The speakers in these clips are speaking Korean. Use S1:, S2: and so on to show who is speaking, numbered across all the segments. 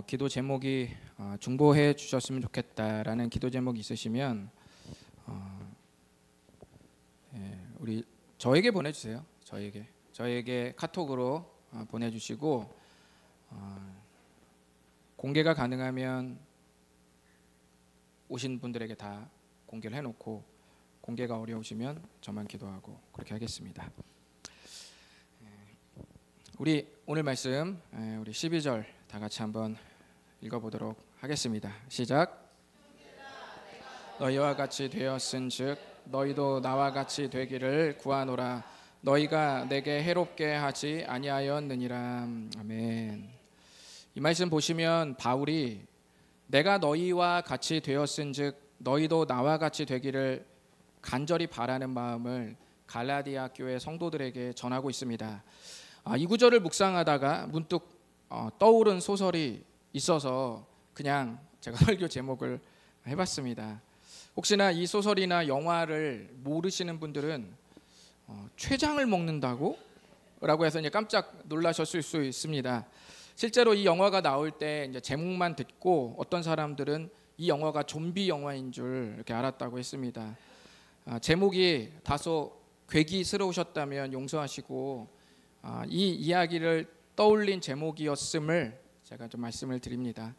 S1: 기도 제목이 중보해 주셨으면 좋겠다라는 기도 제목이 있으시면 우리 저에게 보내주세요. 저에게 카톡으로 보내주시고 공개가 가능하면 오신 분들에게 다 공개를 해놓고 공개가 어려우시면 저만 기도하고 그렇게 하겠습니다. 우리 오늘 말씀 우리 12절 다 같이 한번 읽어보도록 하겠습니다. 시작. 너희와 같이 되었은즉 너희도 나와 같이 되기를 구하노라. 너희가 내게 해롭게 하지 아니하였느니라. 아멘. 이 말씀 보시면 바울이 내가 너희와 같이 되었은즉 너희도 나와 같이 되기를 간절히 바라는 마음을 갈라디아 교회 성도들에게 전하고 있습니다. 이 구절을 묵상하다가 문득 떠오른 소설이 있어서 그냥 제가 설교 제목을 해봤습니다. 혹시나 이 소설이나 영화를 모르시는 분들은 췌장을 먹는다고? 라고 해서 이제 깜짝 놀라셨을 수 있습니다. 실제로 이 영화가 나올 때 이제 제목만 듣고 어떤 사람들은 이 영화가 좀비 영화인 줄 이렇게 알았다고 했습니다. 제목이 다소 괴기스러우셨다면 용서하시고 이 이야기를 떠올린 제목이었음을 제가 좀 말씀을 드립니다.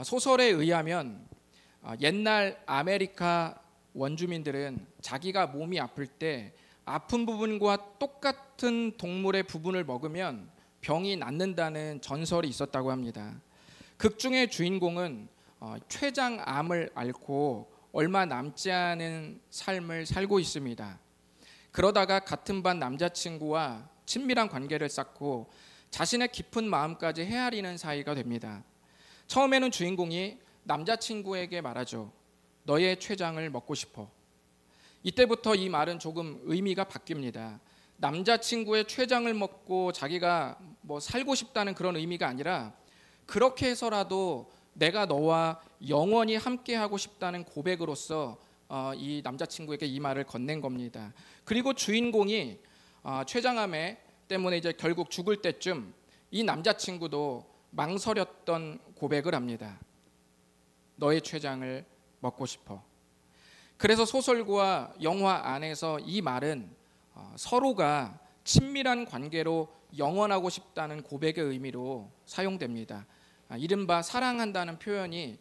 S1: 소설에 의하면 옛날 아메리카 원주민들은 자기가 몸이 아플 때 아픈 부분과 똑같은 동물의 부분을 먹으면 병이 낫는다는 전설이 있었다고 합니다. 극중의 주인공은 췌장암을 앓고 얼마 남지 않은 삶을 살고 있습니다. 그러다가 같은 반 남자친구와 친밀한 관계를 쌓고 자신의 깊은 마음까지 헤아리는 사이가 됩니다. 처음에는 주인공이 남자친구에게 말하죠. 너의 췌장을 먹고 싶어. 이때부터 이 말은 조금 의미가 바뀝니다. 남자친구의 췌장을 먹고 자기가 살고 싶다는 그런 의미가 아니라 그렇게 해서라도 내가 너와 영원히 함께하고 싶다는 고백으로서 이 남자친구에게 이 말을 건넨 겁니다. 그리고 주인공이 췌장암 때문에 이제 결국 죽을 때쯤 이 남자친구도 망설였던 고백을 합니다. 너의 췌장을 먹고 싶어. 그래서 소설과 영화 안에서 이 말은 서로가 친밀한 관계로 영원하고 싶다는 고백의 의미로 사용됩니다. 이른바 사랑한다는 표현이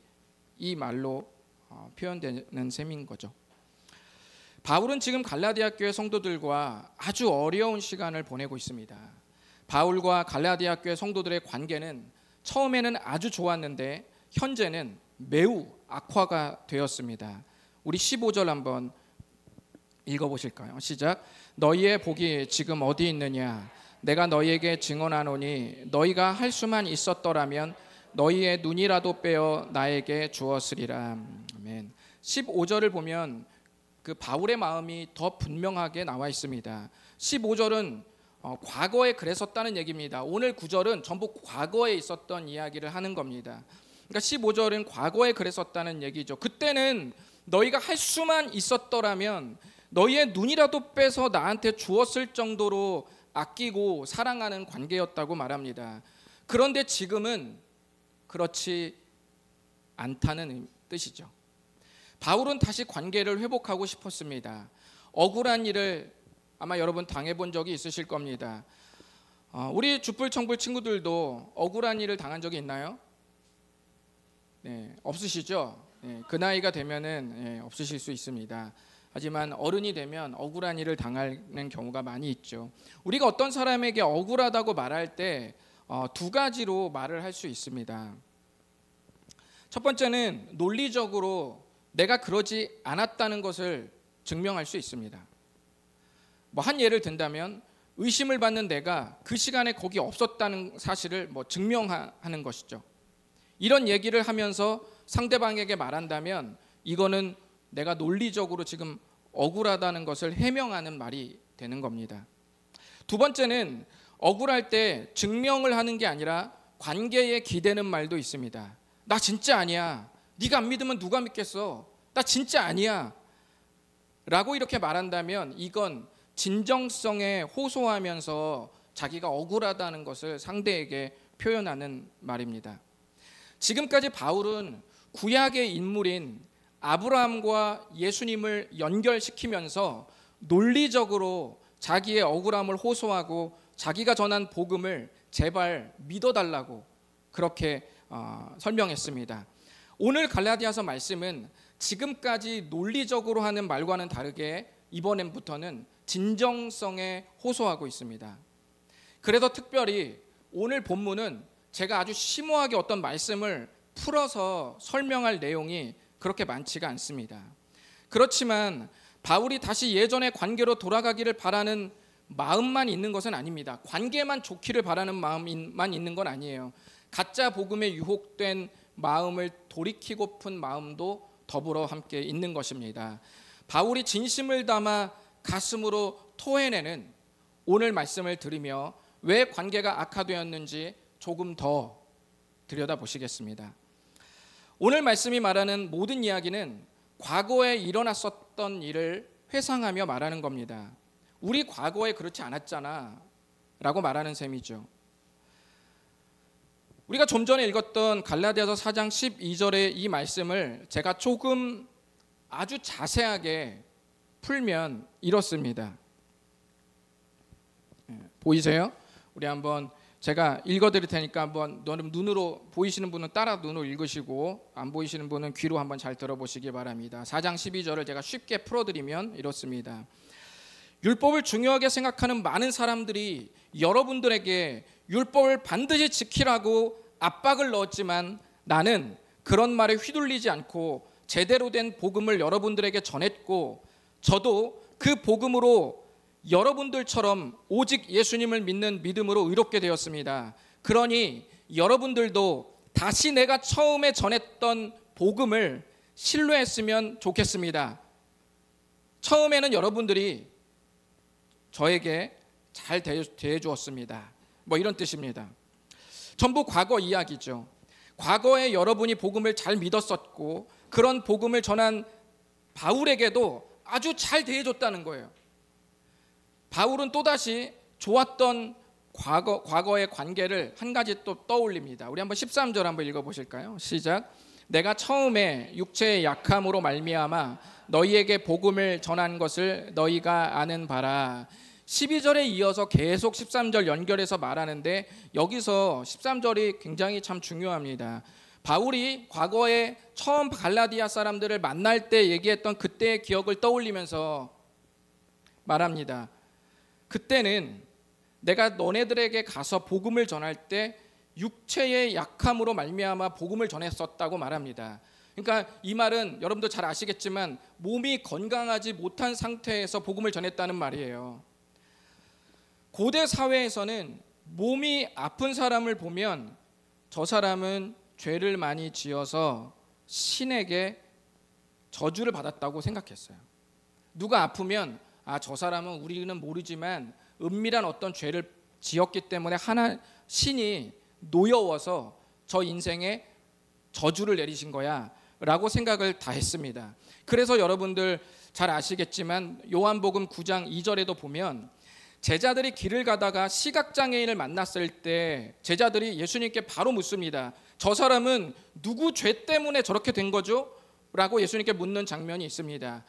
S1: 이 말로 표현되는 셈인 거죠. 바울은 지금 갈라디아 교회 성도들과 아주 어려운 시간을 보내고 있습니다. 바울과 갈라디아 교회 성도들의 관계는 처음에는 아주 좋았는데 현재는 매우 악화가 되었습니다. 우리 15절 한번 읽어보실까요? 시작. 너희의 복이 지금 어디 있느냐? 내가 너희에게 증언하노니 너희가 할 수만 있었더라면 너희의 눈이라도 빼어 나에게 주었으리라. 아멘. 15절을 보면 그 바울의 마음이 더 분명하게 나와 있습니다. 15절은 과거에 그랬었다는 얘기입니다. 오늘 9절은 전부 과거에 있었던 이야기를 하는 겁니다. 그러니까 15절은 과거에 그랬었다는 얘기죠. 그때는 너희가 할 수만 있었더라면 너희의 눈이라도 빼서 나한테 주었을 정도로 아끼고 사랑하는 관계였다고 말합니다. 그런데 지금은 그렇지 않다는 뜻이죠. 바울은 다시 관계를 회복하고 싶었습니다. 억울한 일을 아마 여러분 당해본 적이 있으실 겁니다. 우리 줍불청불 친구들도 억울한 일을 당한 적이 있나요? 네, 없으시죠? 네, 그 나이가 되면은 없으실 수 있습니다. 하지만 어른이 되면 억울한 일을 당하는 경우가 많이 있죠. 우리가 어떤 사람에게 억울하다고 말할 때 두 가지로 말을 할 수 있습니다. 첫 번째는 논리적으로 내가 그러지 않았다는 것을 증명할 수 있습니다. 한 예를 든다면 의심을 받는 내가 그 시간에 거기 없었다는 사실을 증명하는 것이죠. 이런 얘기를 하면서 상대방에게 말한다면 이거는 내가 논리적으로 지금 억울하다는 것을 해명하는 말이 되는 겁니다. 두 번째는 억울할 때 증명을 하는 게 아니라 관계에 기대는 말도 있습니다. 나 진짜 아니야. 네가 안 믿으면 누가 믿겠어? 나 진짜 아니야. 라고 이렇게 말한다면 이건 진정성에 호소하면서 자기가 억울하다는 것을 상대에게 표현하는 말입니다. 지금까지 바울은 구약의 인물인 아브라함과 예수님을 연결시키면서 논리적으로 자기의 억울함을 호소하고 자기가 전한 복음을 제발 믿어달라고 그렇게 설명했습니다. 오늘 갈라디아서 말씀은 지금까지 논리적으로 하는 말과는 다르게 이번엔부터는 진정성에 호소하고 있습니다. 그래서 특별히 오늘 본문은 제가 아주 심오하게 어떤 말씀을 풀어서 설명할 내용이 그렇게 많지가 않습니다. 그렇지만 바울이 다시 예전의 관계로 돌아가기를 바라는 마음만 있는 것은 아닙니다. 관계만 좋기를 바라는 마음만 있는 건 아니에요. 가짜 복음에 유혹된 마음을 돌이키고픈 마음도 더불어 함께 있는 것입니다. 바울이 진심을 담아 가슴으로 토해내는 오늘 말씀을 들으며 왜 관계가 악화되었는지 조금 더 들여다보시겠습니다. 오늘 말씀이 말하는 모든 이야기는 과거에 일어났었던 일을 회상하며 말하는 겁니다. 우리 과거에 그렇지 않았잖아 라고 말하는 셈이죠. 우리가 좀 전에 읽었던 갈라디아서 4장 12절의 이 말씀을 제가 조금 아주 자세하게 풀면 이렇습니다. 보이세요? 우리 한번 제가 읽어드릴 테니까 한번 눈으로 보이시는 분은 따라 눈으로 읽으시고 안 보이시는 분은 귀로 한번 잘 들어보시기 바랍니다. 4장 12절을 제가 쉽게 풀어드리면 이렇습니다. 율법을 중요하게 생각하는 많은 사람들이 여러분들에게 율법을 반드시 지키라고 압박을 넣었지만 나는 그런 말에 휘둘리지 않고 제대로 된 복음을 여러분들에게 전했고 저도 그 복음으로 여러분들처럼 오직 예수님을 믿는 믿음으로 의롭게 되었습니다. 그러니 여러분들도 다시 내가 처음에 전했던 복음을 신뢰했으면 좋겠습니다. 처음에는 여러분들이 저에게 잘 대해 주었습니다. 뭐 이런 뜻입니다. 전부 과거 이야기죠. 과거에 여러분이 복음을 잘 믿었었고 그런 복음을 전한 바울에게도 아주 잘 대해 줬다는 거예요. 바울은 또다시 좋았던 과거의 관계를 한 가지 또 떠올립니다. 우리 한번 13절 한번 읽어보실까요? 시작. 내가 처음에 육체의 약함으로 말미암아 너희에게 복음을 전한 것을 너희가 아는 바라. 12절에 이어서 계속 13절 연결해서 말하는데 여기서 13절이 굉장히 참 중요합니다. 바울이 과거에 처음 갈라디아 사람들을 만날 때 얘기했던 그때의 기억을 떠올리면서 말합니다. 그때는 내가 너네들에게 가서 복음을 전할 때 육체의 약함으로 말미암아 복음을 전했었다고 말합니다. 그러니까 이 말은 여러분도 잘 아시겠지만 몸이 건강하지 못한 상태에서 복음을 전했다는 말이에요. 고대 사회에서는 몸이 아픈 사람을 보면 저 사람은 죄를 많이 지어서 신에게 저주를 받았다고 생각했어요. 누가 아프면 저 사람은 우리는 모르지만 은밀한 어떤 죄를 지었기 때문에 신이 노여워서 저 인생에 저주를 내리신 거야 라고 생각을 다 했습니다. 그래서 여러분들 잘 아시겠지만 요한복음 9장 2절에도 보면 제자들이 길을 가다가 시각장애인을 만났을 때 제자들이 예수님께 바로 묻습니다. 저 사람은 누구 죄 때문에 저렇게 된 거죠? 라고 예수님께 묻는 장면이 있습니다.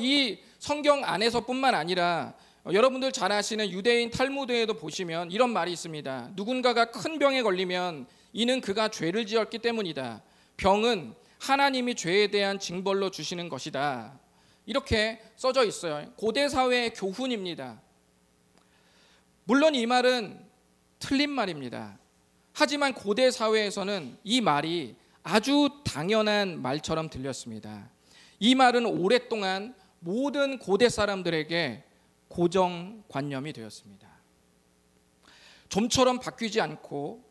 S1: 이 성경 안에서뿐만 아니라 여러분들 잘 아시는 유대인 탈무드에도 보시면 이런 말이 있습니다. 누군가가 큰 병에 걸리면 이는 그가 죄를 지었기 때문이다. 병은 하나님이 죄에 대한 징벌로 주시는 것이다. 이렇게 써져 있어요. 고대 사회의 교훈입니다. 물론 이 말은 틀린 말입니다. 하지만 고대 사회에서는 이 말이 아주 당연한 말처럼 들렸습니다. 이 말은 오랫동안 모든 고대 사람들에게 고정관념이 되었습니다. 좀처럼 바뀌지 않고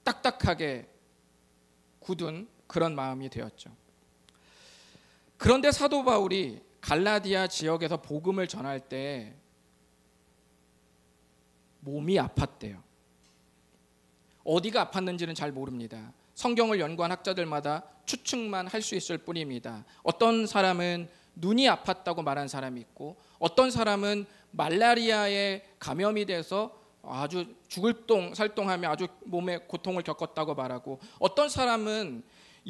S1: 딱딱하게 굳은 그런 마음이 되었죠. 그런데 사도 바울이 갈라디아 지역에서 복음을 전할 때 몸이 아팠대요. 어디가 아팠는지는 잘 모릅니다. 성경을 연구한 학자들마다 추측만 할 수 있을 뿐입니다. 어떤 사람은 눈이 아팠다고 말한 사람이 있고 어떤 사람은 말라리아에 감염이 돼서 아주 죽을 똥 살똥하며 아주 몸에 고통을 겪었다고 말하고, 어떤 사람은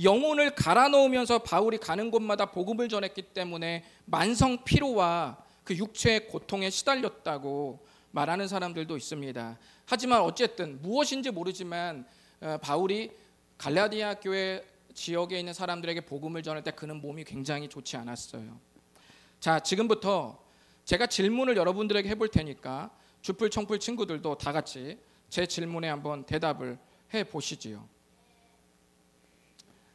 S1: 영혼을 갈아 넣으면서 바울이 가는 곳마다 복음을 전했기 때문에 만성 피로와 그 육체의 고통에 시달렸다고 말하는 사람들도 있습니다. 하지만 어쨌든 무엇인지 모르지만 바울이 갈라디아 교회 지역에 있는 사람들에게 복음을 전할 때 그는 몸이 굉장히 좋지 않았어요. 자, 지금부터 제가 질문을 여러분들에게 해볼 테니까 주풀 청풀 친구들도 다 같이 제 질문에 한번 대답을 해 보시지요.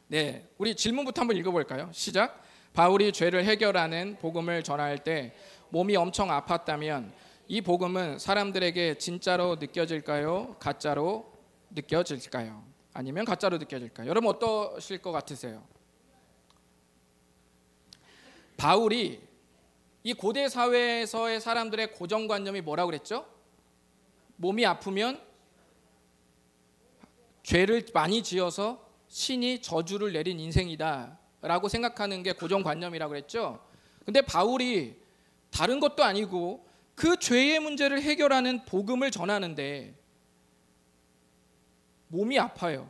S1: 네, 우리 질문부터 한번 읽어볼까요? 시작. 바울이 죄를 해결하는 복음을 전할 때 몸이 엄청 아팠다면 이 복음은 사람들에게 진짜로 느껴질까요? 가짜로 느껴질까요? 아니면 가짜로 느껴질까요? 여러분 어떠실 것 같으세요? 바울이 이 고대 사회에서의 사람들의 고정관념이 뭐라고 그랬죠? 몸이 아프면 죄를 많이 지어서 신이 저주를 내린 인생이다 라고 생각하는 게 고정관념이라고 그랬죠. 근데 바울이 다른 것도 아니고 그 죄의 문제를 해결하는 복음을 전하는데 몸이 아파요.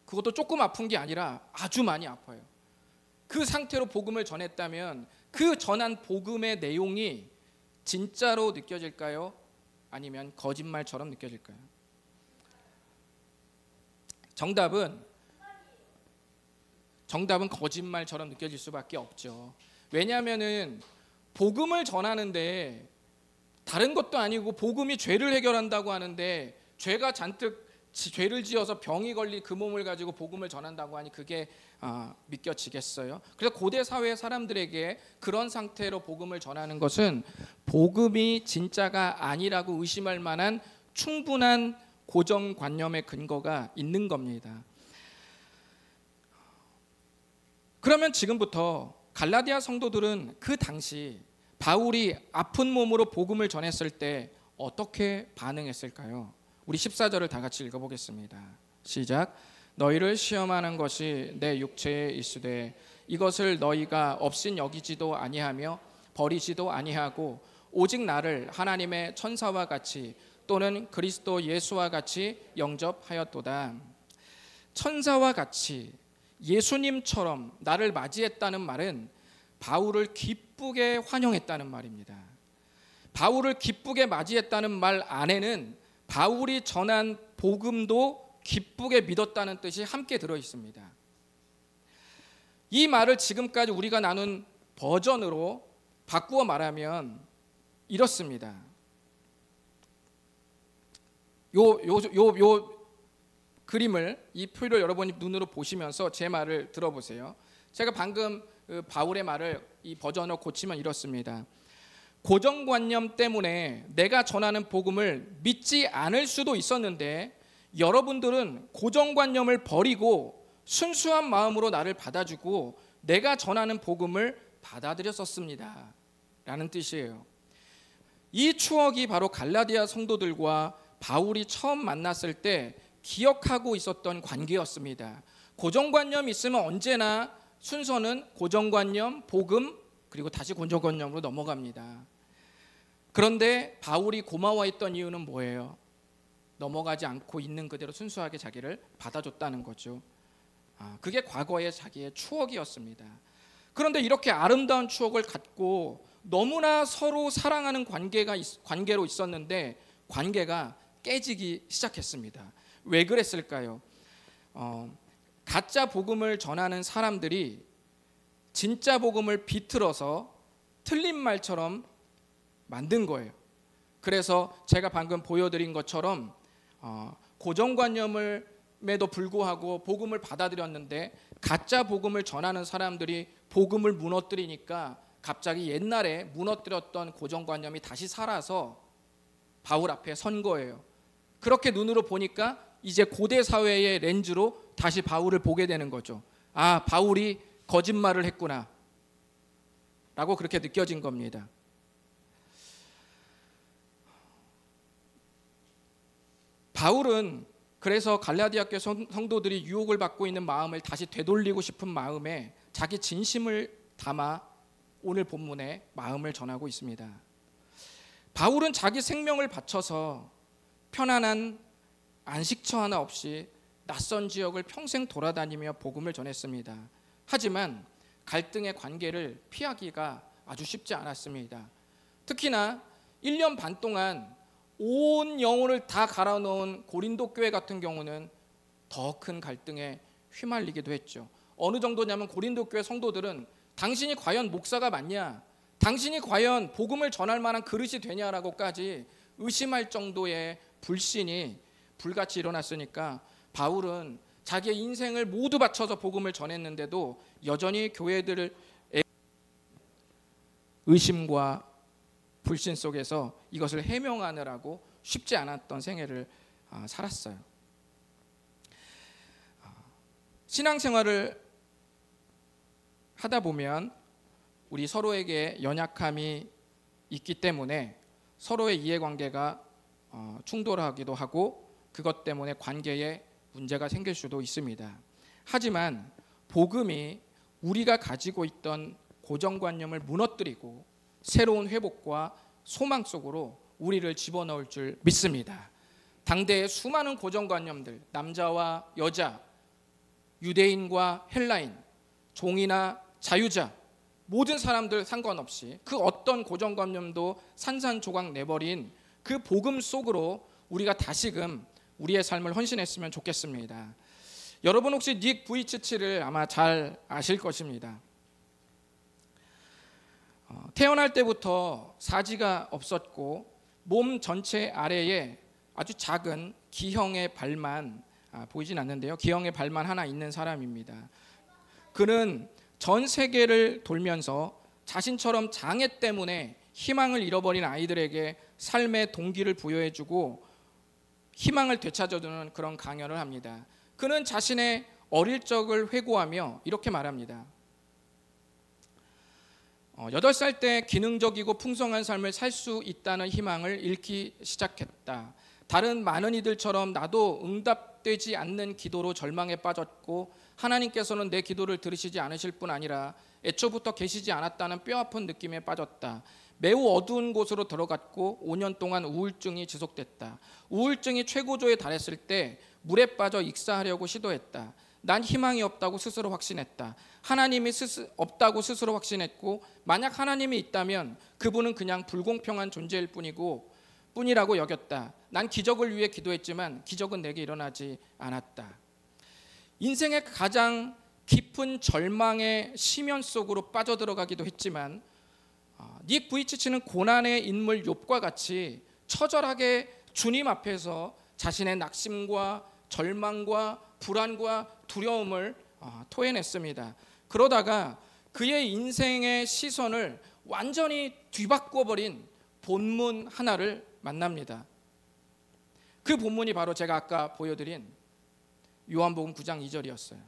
S1: 그것도 조금 아픈 게 아니라 아주 많이 아파요. 그 상태로 복음을 전했다면 그 전한 복음의 내용이 진짜로 느껴질까요? 아니면 거짓말처럼 느껴질까요? 정답은 거짓말처럼 느껴질 수밖에 없죠. 왜냐하면은 복음을 전하는데 다른 것도 아니고 복음이 죄를 해결한다고 하는데 죄가 잔뜩 죄를 지어서 병이 걸린 그 몸을 가지고 복음을 전한다고 하니 그게 믿겨지겠어요? 그래서 고대 사회 사람들에게 그런 상태로 복음을 전하는 것은 복음이 진짜가 아니라고 의심할 만한 충분한 고정관념의 근거가 있는 겁니다. 그러면 지금부터 갈라디아 성도들은 그 당시 바울이 아픈 몸으로 복음을 전했을 때 어떻게 반응했을까요? 우리 14절을 다 같이 읽어보겠습니다. 시작. 너희를 시험하는 것이 내 육체에 있으되 이것을 너희가 없인 여기지도 아니하며 버리지도 아니하고 오직 나를 하나님의 천사와 같이 또는 그리스도 예수와 같이 영접하였도다. 천사와 같이 예수님처럼 나를 맞이했다는 말은 바울을 기쁘게 환영했다는 말입니다. 바울을 기쁘게 맞이했다는 말 안에는 바울이 전한 복음도 기쁘게 믿었다는 뜻이 함께 들어 있습니다. 이 말을 지금까지 우리가 나눈 버전으로 바꾸어 말하면 이렇습니다. 요 그림을, 이 표를 여러분이 눈으로 보시면서 제 말을 들어보세요. 제가 방금 바울의 말을 이 버전으로 고치면 이렇습니다. 고정관념 때문에 내가 전하는 복음을 믿지 않을 수도 있었는데 여러분들은 고정관념을 버리고 순수한 마음으로 나를 받아주고 내가 전하는 복음을 받아들였었습니다 라는 뜻이에요. 이 추억이 바로 갈라디아 성도들과 바울이 처음 만났을 때 기억하고 있었던 관계였습니다. 고정관념이 있으면 언제나 순서는 고정관념, 복음, 그리고 다시 고정관념으로 넘어갑니다. 그런데 바울이 고마워했던 이유는 뭐예요? 넘어가지 않고 있는 그대로 순수하게 자기를 받아줬다는 거죠. 그게 과거의 자기의 추억이었습니다. 그런데 이렇게 아름다운 추억을 갖고 너무나 서로 사랑하는 관계로 있었는데 관계가 깨지기 시작했습니다. 왜 그랬을까요? 가짜 복음을 전하는 사람들이 진짜 복음을 비틀어서 틀린 말처럼 만든 거예요. 그래서 제가 방금 보여드린 것처럼 고정관념에도 불구하고 복음을 받아들였는데 가짜 복음을 전하는 사람들이 복음을 무너뜨리니까 갑자기 옛날에 무너뜨렸던 고정관념이 다시 살아서 바울 앞에 선 거예요. 그렇게 눈으로 보니까 이제 고대 사회의 렌즈로 다시 바울을 보게 되는 거죠. 아, 바울이 거짓말을 했구나 라고 그렇게 느껴진 겁니다. 바울은 그래서 갈라디아 교회 성도들이 유혹을 받고 있는 마음을 다시 되돌리고 싶은 마음에 자기 진심을 담아 오늘 본문에 마음을 전하고 있습니다. 바울은 자기 생명을 바쳐서 편안한 안식처 하나 없이 낯선 지역을 평생 돌아다니며 복음을 전했습니다. 하지만 갈등의 관계를 피하기가 아주 쉽지 않았습니다. 특히나 1년 반 동안 온 영혼을 다 갈아넣은 고린도 교회 같은 경우는 더 큰 갈등에 휘말리기도 했죠. 어느 정도냐면 고린도 교회 성도들은 당신이 과연 목사가 맞냐, 당신이 과연 복음을 전할 만한 그릇이 되냐라고까지 의심할 정도의 불신이 불같이 일어났으니까 바울은 자기의 인생을 모두 바쳐서 복음을 전했는데도 여전히 교회들의 의심과 불신 속에서 이것을 해명하느라고 쉽지 않았던 생애를 살았어요. 신앙생활을 하다 보면 우리 서로에게 연약함이 있기 때문에 서로의 이해관계가 충돌하기도 하고 그것 때문에 관계에 문제가 생길 수도 있습니다. 하지만 복음이 우리가 가지고 있던 고정관념을 무너뜨리고 새로운 회복과 소망 속으로 우리를 집어넣을 줄 믿습니다. 당대의 수많은 고정관념들, 남자와 여자, 유대인과 헬라인, 종이나 자유자, 모든 사람들 상관없이 그 어떤 고정관념도 산산조각 내버린 그 복음 속으로 우리가 다시금 우리의 삶을 헌신했으면 좋겠습니다. 여러분 혹시 닉 부이치치를 아마 잘 아실 것입니다. 태어날 때부터 사지가 없었고 몸 전체 아래에 아주 작은 기형의 발만 보이진 않는데요. 기형의 발만 하나 있는 사람입니다. 그는 전 세계를 돌면서 자신처럼 장애 때문에 희망을 잃어버린 아이들에게 삶의 동기를 부여해주고 희망을 되찾아주는 그런 강연을 합니다. 그는 자신의 어릴 적을 회고하며 이렇게 말합니다. 8살 때 기능적이고 풍성한 삶을 살 수 있다는 희망을 잃기 시작했다. 다른 많은 이들처럼 나도 응답되지 않는 기도로 절망에 빠졌고 하나님께서는 내 기도를 들으시지 않으실 뿐 아니라 애초부터 계시지 않았다는 뼈아픈 느낌에 빠졌다. 매우 어두운 곳으로 들어갔고 5년 동안 우울증이 지속됐다. 우울증이 최고조에 달했을 때 물에 빠져 익사하려고 시도했다. 난 희망이 없다고 스스로 확신했다. 하나님이 없다고 스스로 확신했고 만약 하나님이 있다면 그분은 그냥 불공평한 존재일 뿐이라고 여겼다. 난 기적을 위해 기도했지만 기적은 내게 일어나지 않았다. 인생의 가장 깊은 절망의 심연 속으로 빠져들어가기도 했지만 닉 부이치치는 고난의 인물 욥과 같이 처절하게 주님 앞에서 자신의 낙심과 절망과 불안과 두려움을 토해냈습니다. 그러다가 그의 인생의 시선을 완전히 뒤바꿔버린 본문 하나를 만납니다. 그 본문이 바로 제가 아까 보여드린 요한복음 9장 2절이었어요.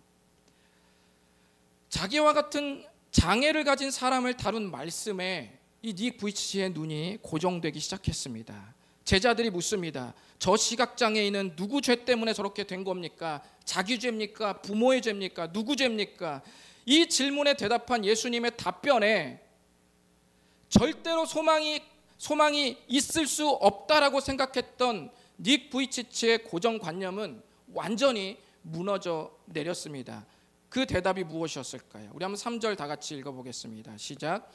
S1: 자기와 같은 장애를 가진 사람을 다룬 말씀에 이 닉 부이치치의 눈이 고정되기 시작했습니다. 제자들이 묻습니다. 저 시각장애인은 누구 죄 때문에 저렇게 된 겁니까? 자기 죄입니까? 부모의 죄입니까? 누구 죄입니까? 이 질문에 대답한 예수님의 답변에 절대로 소망이 있을 수 없다라고 생각했던 닉 부이치치의 고정관념은 완전히 무너져 내렸습니다. 그 대답이 무엇이었을까요? 우리 한번 3절 다 같이 읽어보겠습니다. 시작.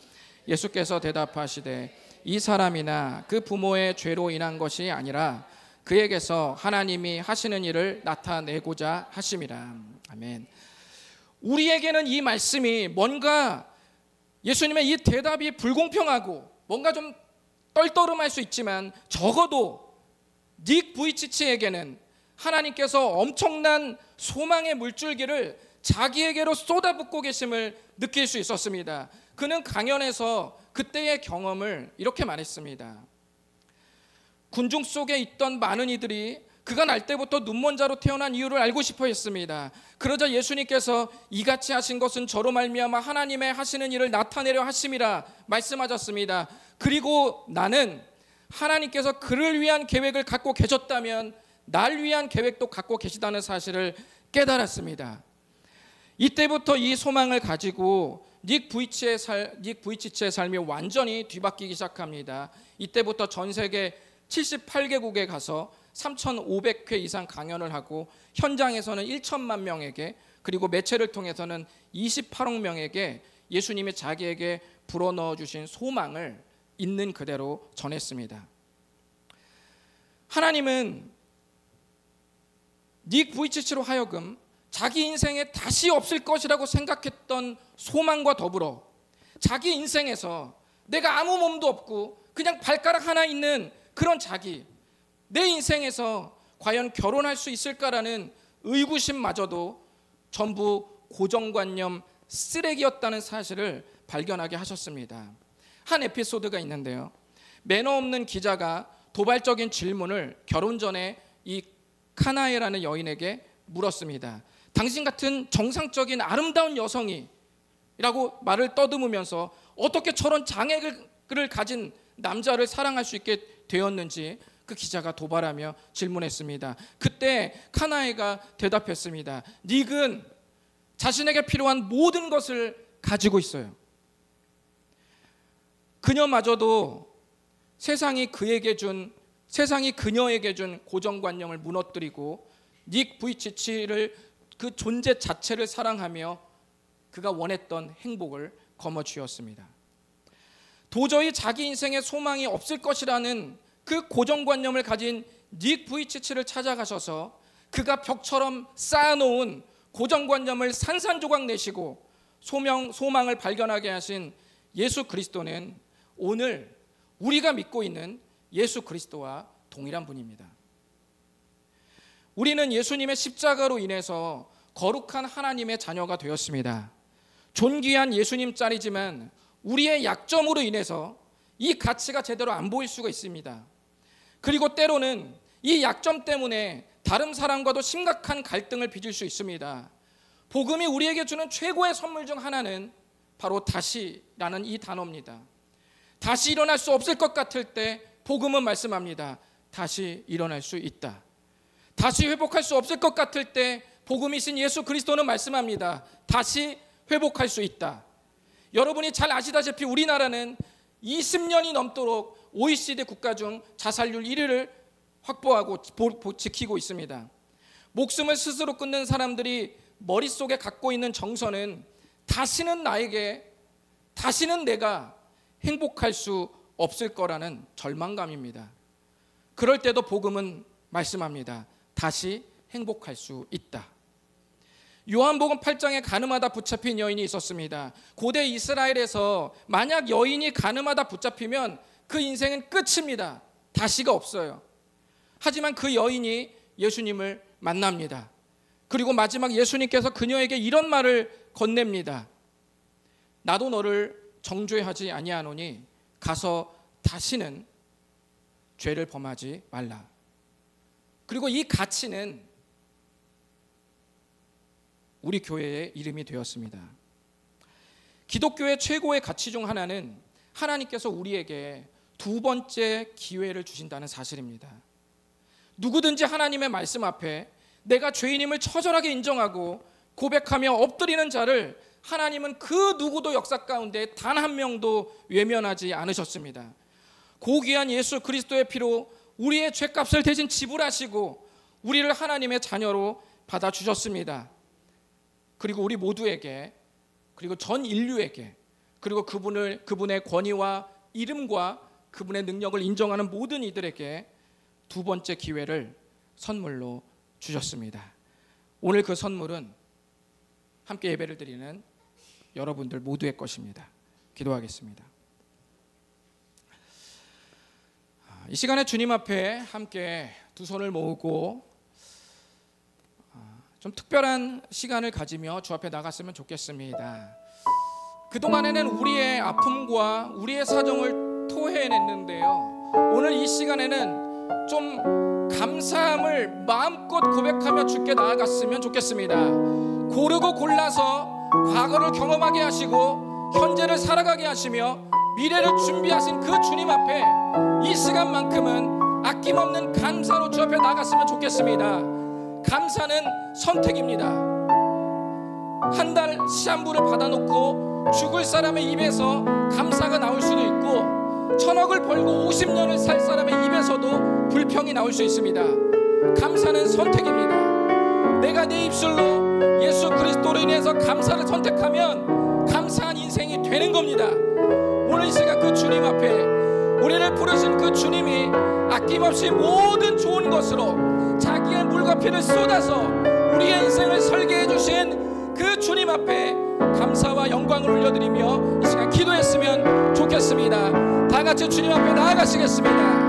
S1: 예수께서 대답하시되 이 사람이나 그 부모의 죄로 인한 것이 아니라 그에게서 하나님이 하시는 일을 나타내고자 하심이라. 아멘. 우리에게는 이 말씀이 뭔가 예수님의 이 대답이 불공평하고 뭔가 좀 떨떠름할 수 있지만 적어도 닉 부이치치에게는 하나님께서 엄청난 소망의 물줄기를 자기에게로 쏟아붓고 계심을 느낄 수 있었습니다. 그는 강연에서 그때의 경험을 이렇게 말했습니다. 군중 속에 있던 많은 이들이 그가 날 때부터 눈먼자로 태어난 이유를 알고 싶어 했습니다. 그러자 예수님께서 이같이 하신 것은 저로 말미암아 하나님의 하시는 일을 나타내려 하심이라 말씀하셨습니다. 그리고 나는 하나님께서 그를 위한 계획을 갖고 계셨다면 날 위한 계획도 갖고 계시다는 사실을 깨달았습니다. 이때부터 이 소망을 가지고 닉 부이치치의 삶이 완전히 뒤바뀌기 시작합니다. 이때부터 전 세계 78개국에 가서 3,500회 이상 강연을 하고 현장에서는 1천만 명에게, 그리고 매체를 통해서는 28억 명에게 예수님이 자기에게 불어넣어 주신 소망을 있는 그대로 전했습니다. 하나님은 닉 부이치치로 하여금 자기 인생에 다시 없을 것이라고 생각했던 소망과 더불어 자기 인생에서 내가 아무 몸도 없고 그냥 발가락 하나 있는 그런 내 인생에서 과연 결혼할 수 있을까라는 의구심마저도 전부 고정관념 쓰레기였다는 사실을 발견하게 하셨습니다. 한 에피소드가 있는데요. 매너 없는 기자가 도발적인 질문을 결혼 전에 이 카나에라는 여인에게 물었습니다. 당신 같은 정상적인 아름다운 여성이 라고 말을 떠듬으면서 어떻게 저런 장애를 가진 남자를 사랑할 수 있게 되었는지 그 기자가 도발하며 질문했습니다. 그때 카나에가 대답했습니다. 닉은 자신에게 필요한 모든 것을 가지고 있어요. 그녀마저도 세상이 그녀에게 준 고정관념을 무너뜨리고 닉 부이치치를 그 존재 자체를 사랑하며 그가 원했던 행복을 거머쥐었습니다. 도저히 자기 인생에 소망이 없을 것이라는 그 고정관념을 가진 닉 부이치치를 찾아가셔서 그가 벽처럼 쌓아놓은 고정관념을 산산조각 내시고 소망을 발견하게 하신 예수 그리스도는 오늘 우리가 믿고 있는 예수 그리스도와 동일한 분입니다. 우리는 예수님의 십자가로 인해서 거룩한 하나님의 자녀가 되었습니다. 존귀한 예수님 짤이지만 우리의 약점으로 인해서 이 가치가 제대로 안 보일 수가 있습니다. 그리고 때로는 이 약점 때문에 다른 사람과도 심각한 갈등을 빚을 수 있습니다. 복음이 우리에게 주는 최고의 선물 중 하나는 바로 다시라는 이 단어입니다. 다시 일어날 수 없을 것 같을 때 복음은 말씀합니다. 다시 일어날 수 있다. 다시 회복할 수 없을 것 같을 때 복음이신 예수 그리스도는 말씀합니다. 다시 회복할 수 있다. 여러분이 잘 아시다시피 우리나라는 20년이 넘도록 OECD 국가 중 자살률 1위를 확보하고 지키고 있습니다. 목숨을 스스로 끊는 사람들이 머릿속에 갖고 있는 정서는 다시는 내가 행복할 수 없을 거라는 절망감입니다. 그럴 때도 복음은 말씀합니다. 다시 행복할 수 있다. 요한복음 8장에 가늠하다 붙잡힌 여인이 있었습니다. 고대 이스라엘에서 만약 여인이 가늠하다 붙잡히면 그 인생은 끝입니다. 다시가 없어요. 하지만 그 여인이 예수님을 만납니다. 그리고 마지막 예수님께서 그녀에게 이런 말을 건넵니다. 나도 너를 정죄하지 아니하노니 가서 다시는 죄를 범하지 말라. 그리고 이 가치는 우리 교회의 이름이 되었습니다. 기독교의 최고의 가치 중 하나는 하나님께서 우리에게 두 번째 기회를 주신다는 사실입니다. 누구든지 하나님의 말씀 앞에 내가 죄인임을 처절하게 인정하고 고백하며 엎드리는 자를 하나님은 그 누구도 역사 가운데 단 한 명도 외면하지 않으셨습니다. 고귀한 예수 그리스도의 피로 우리의 죄값을 대신 지불하시고 우리를 하나님의 자녀로 받아주셨습니다. 그리고 우리 모두에게, 그리고 전 인류에게, 그리고 그분의 권위와 이름과 그분의 능력을 인정하는 모든 이들에게 두 번째 기회를 선물로 주셨습니다. 오늘 그 선물은 함께 예배를 드리는 여러분들 모두의 것입니다. 기도하겠습니다. 이 시간에 주님 앞에 함께 두 손을 모으고 좀 특별한 시간을 가지며 주 앞에 나갔으면 좋겠습니다. 그동안에는 우리의 아픔과 우리의 사정을 토해냈는데요, 오늘 이 시간에는 좀 감사함을 마음껏 고백하며 주께 나아갔으면 좋겠습니다. 고르고 골라서 과거를 경험하게 하시고 현재를 살아가게 하시며 미래를 준비하신 그 주님 앞에 이 시간만큼은 아낌없는 감사로 주 앞에 나갔으면 좋겠습니다. 감사는 선택입니다. 한 달 시한부를 받아놓고 죽을 사람의 입에서 감사가 나올 수도 있고, 천억을 벌고 50년을 살 사람의 입에서도 불평이 나올 수 있습니다. 감사는 선택입니다. 내가 내 입술로 예수 그리스도로 인해서 감사를 선택하면 감사한 인생이 되는 겁니다. 오늘 이 시간 그 주님 앞에 우리를 부르신 그 주님이 아낌없이 모든 좋은 것으로 자기의 물과 피를 쏟아서 우리의 인생을 설계해 주신 그 주님 앞에 감사와 영광을 올려드리며 이 시간 기도했으면 좋겠습니다. 다 같이 주님 앞에 나아가시겠습니다.